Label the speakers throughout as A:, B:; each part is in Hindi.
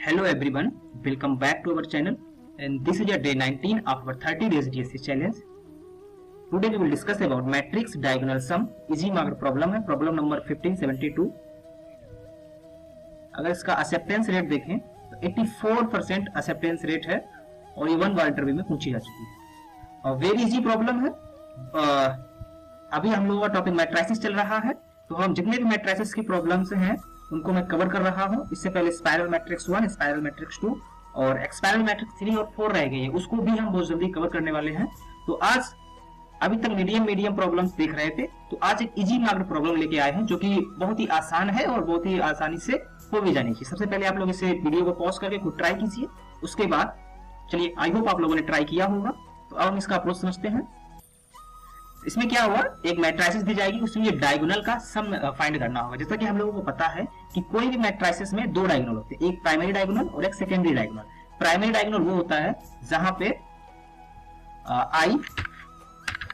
A: Hello everyone, welcome back to our channel, and this is a day 19 of our 30 days DSC challenge. Today we will discuss about matrix diagonal sum. Easy mark problem है, प्रॉब्लम नंबर 1572. अगर इसका एक्सेप्टेंस रेट देखें तो 84% एक्सेप्टेंस रेट है और ये 1 बार इंटरव्यू में पूछी जा चुकी है और वेरी इजी प्रॉब्लम है. अभी हम लोगों का टॉपिक मैट्रिसेस चल रहा है, तो हम जितने भी मैट्रिसेस की प्रॉब्लम्स हैं उनको मैं कवर कर रहा हूं. इससे पहले स्पाइरल मैट्रिक्स 1, स्पाइरल मैट्रिक्स 2 और एक्सपाइरल मैट्रिक्स 3 और 4 रह गई है, उसको भी हम बहुत जल्दी कवर करने वाले हैं. तो आज अभी तक मीडियम प्रॉब्लम्स देख रहे थे, तो आज एक इजी मार्क्ड प्रॉब्लम लेके आए हैं जो कि बहुत ही आसान है और बहुत ही आसानी से हो भी जानी चाहिए. सबसे पहले आप लोग इसे वीडियो को पॉज करके खुद ट्राई कीजिए. उसके बाद चलिए, आई होप आप लोगों ने ट्राई किया होगा. तो अब हम इसका अप्रोच समझते हैं. इसमें क्या हुआ, एक मैट्रिसेस दी जाएगी, उसमें ये डायगोनल का सम फाइंड करना होगा. जैसा कि हम लोगों को पता है कि कोई भी मैट्रिसेस में दो डायगोनल होते हैं, एक प्राइमरी डायगोनल और एक सेकेंडरी डायगोनल. प्राइमरी डायगोनल वो होता है जहां पे आई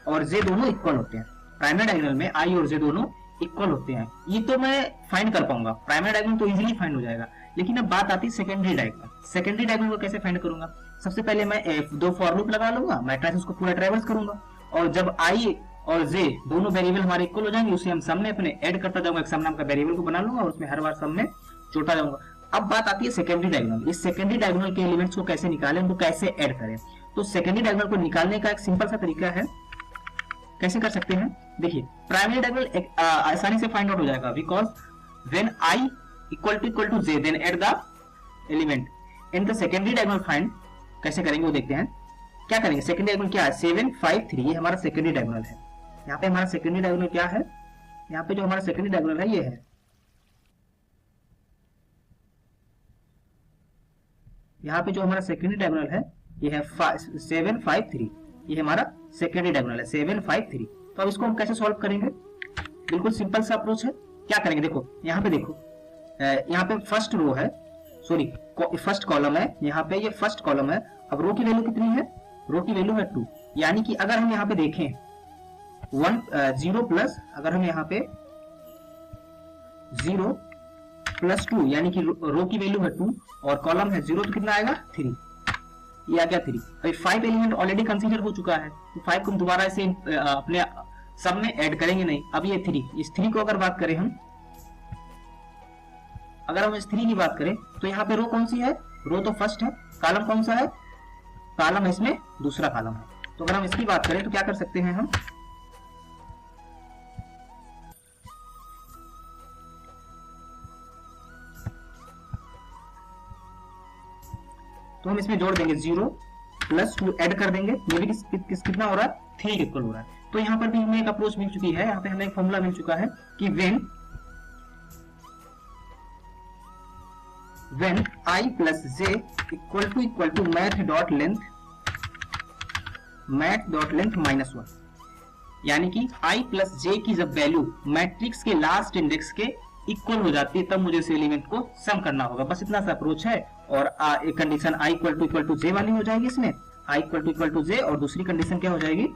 A: और जे दोनों इक्वल होते हैं. प्राइमरी डायगोनल में आई और जे दोनों इक्वल होते हैं. ये तो मैं फाइंड कर पाऊंगा, प्राइमरी डायगोनल तो इजीली फाइंड हो जाएगा. लेकिन अब बात आती है सेकेंडरी डायगोनल. सेकेंडरी डायगोनल को कैसे फाइंड करूंगा? सबसे पहले मैं दो फॉर लूप लगा लूंगा, मैट्रिसेस को पूरा ट्रेवर्स करूंगा और जब आई और जे दोनों वेरिएबल हमारे इक्वल हो जाएंगे उसे हम सम में अपने ऐड करता जाऊंगा. एक सम नाम का वेरिएबल को बना लूंगा और उसमें हर बार सम में जोड़ता जाऊंगा. अब बात आती है सेकेंडरी डायगोनल. इस सेकेंडरी डायगोनल के एलिमेंट्स को कैसे निकालें, उनको कैसे ऐड करें. तो सेकेंडरी डायगोनल को निकालने का एक सिंपल सा तरीका है. कैसे कर सकते हैं? देखिए, प्राइमरी डायगोनल आसानी से फाइंड आउट हो जाएगा, because when I equal to J then add the element in the secondary diagonal. Find कैसे करेंगे वो देखते हैं. क्या करेंगे? सेकेंडरी डायगोनल क्या है? 7 5 3, ये हमारा सेकेंडरी डायगोनल है. यहाँ पे हमारा सेकेंडरी डायगोनल क्या है? यहाँ पे जो हमारा सेकेंडरी डायगोनल है ये है. यहाँ पे जो हमारा सेकेंडरी डायगोनल है ये है 7 5 3, ये हमारा सेकेंडरी डायगोनल है 7 5 3. तो अब इसको हम कैसे सॉल्व करेंगे? बिल्कुल सिंपल सा अप्रोच है. क्या करेंगे? देखो यहाँ पे, देखो यहाँ पे फर्स्ट रो है, सॉरी फर्स्ट कॉलम है. यहाँ पे ये फर्स्ट कॉलम है. अब रो की वैल्यू कितनी है? रो की वैल्यू है 2. यानी कि अगर हम यहाँ पे देखें 0 प्लस, अगर हम यहाँ पे 0 प्लस 2 यानी कि रो की वैल्यू है 2 और कॉलम है 0, तो कितना आएगा? 3. ये आ गया 3. अभी 5 एलिमेंट ऑलरेडी कंसीडर हो चुका है, तो 5 को हम दोबारा इसे अपने सब में ऐड करेंगे नहीं. अब ये 3, इस 3 को अगर बात करें हम, अगर हम इस 3 की बात करें तो यहाँ पे रो कौन सी है? रो तो फर्स्ट है. कॉलम कौन सा है? कॉलम इसमें दूसरा कॉलम है. तो अगर हम इसकी बात करें तो क्या कर सकते हैं हम? तो हम इसमें जोड़ देंगे 0 प्लस 2 ऐड कर देंगे, ये भी कितना हो रहा है? 3 इक्वल हो रहा है. तो यहाँ पर भी हमें एक अप्रोच मिल चुकी है. यहाँ पे हमें एक फॉर्मूला मिल चुका है कि when I plus j equal to math dot length minus 1. यानी कि I plus j की जब वैल्यू मैट्रिक्स के लास्ट इंडेक्स के इक्वल हो जाती है तब मुझे इस एलिमेंट को सम करना होगा. बस इतना सा अप्रोच है. और एक condition I equal to j वाली हो जाएगी इसमें, I इक्वल टू j, और दूसरी कंडीशन क्या हो जाएगी?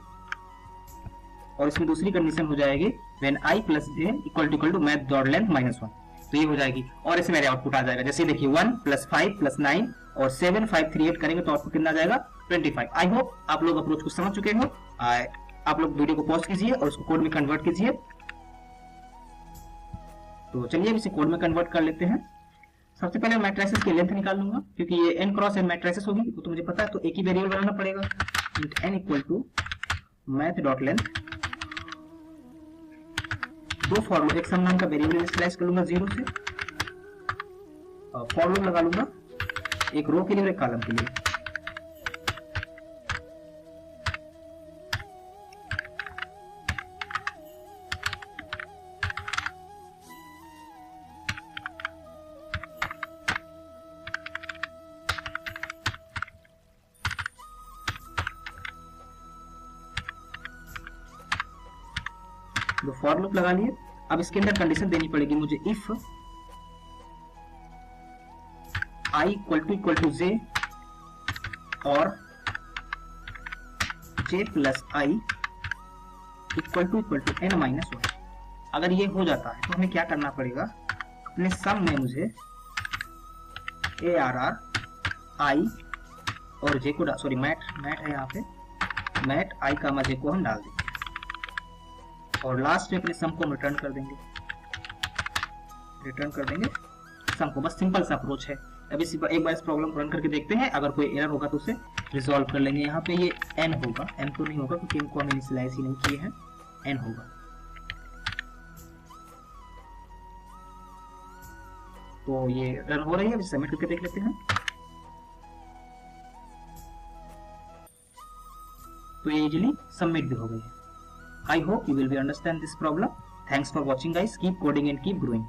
A: और इसमें दूसरी कंडीशन हो जाएगी when I plus j equal to math dot length minus 1. तो ये हो जाएगी और इसमें मेरे आउटपुट आ जाएगा. जैसे देखिए 1 प्लस 5 प्लस 9 और 7 5 3 8 करेंगे तो आउटपुट कितना आ जाएगा? 25. आई होप आप लोग अप्रोच को समझ चुके हो. आप लोग वीडियो को पॉज कीजिए और उसको कोड में कन्वर्ट कीजिए. तो चलिए अब इसे कोड में कन्वर्ट कर लेते हैं. सबसे पहले मैट्रिसेस की लेंथ निकाल लूंगा, क्योंकि ये n क्रॉस n मैट्रिसेस होगी तो मुझे पता है, तो एक ही वेरिएबल बनाना पड़ेगा. n equal to math dot length, दो फॉर्मूला, एक सम नाम का वेरिएबल स्लैश कर लूंगा 0 से, और फॉर लूप लगा लूंगा एक रो के लिए और एक कॉलम के लिए. तो फॉर लूप लगा लिए. अब इसके अंदर कंडीशन देनी पड़ेगी मुझे, if I equal to j और j plus i equal to n minus 1. अगर ये हो जाता है तो हमें क्या करना पड़ेगा? अपने सम में मुझे ARR और जे को सॉरी मैट है यहाँ पे, मैट आई कामा जे को हम डाल देंगे और लास्ट में अपने सम को हम रिटर्न कर देंगे सम को। बस सिंपल सा अप्रोच है। अब एक बार इस प्रॉब्लम को रन करके देखते हैं, अगर कोई एरर होगा तो उसे रिजॉल्व कर लेंगे। यहाँ पे ये n होगा, n तो नहीं होगा क्योंकि इनको हम इनिशियलाइज ही नहीं किए हैं, n होगा। तो ये रन हो रही है, सबमिट करके देख लेते हैं। तो ये इजीली सबमिट भी हो गई है। I hope you will be understand this problem. Thanks for watching guys, keep coding and keep growing.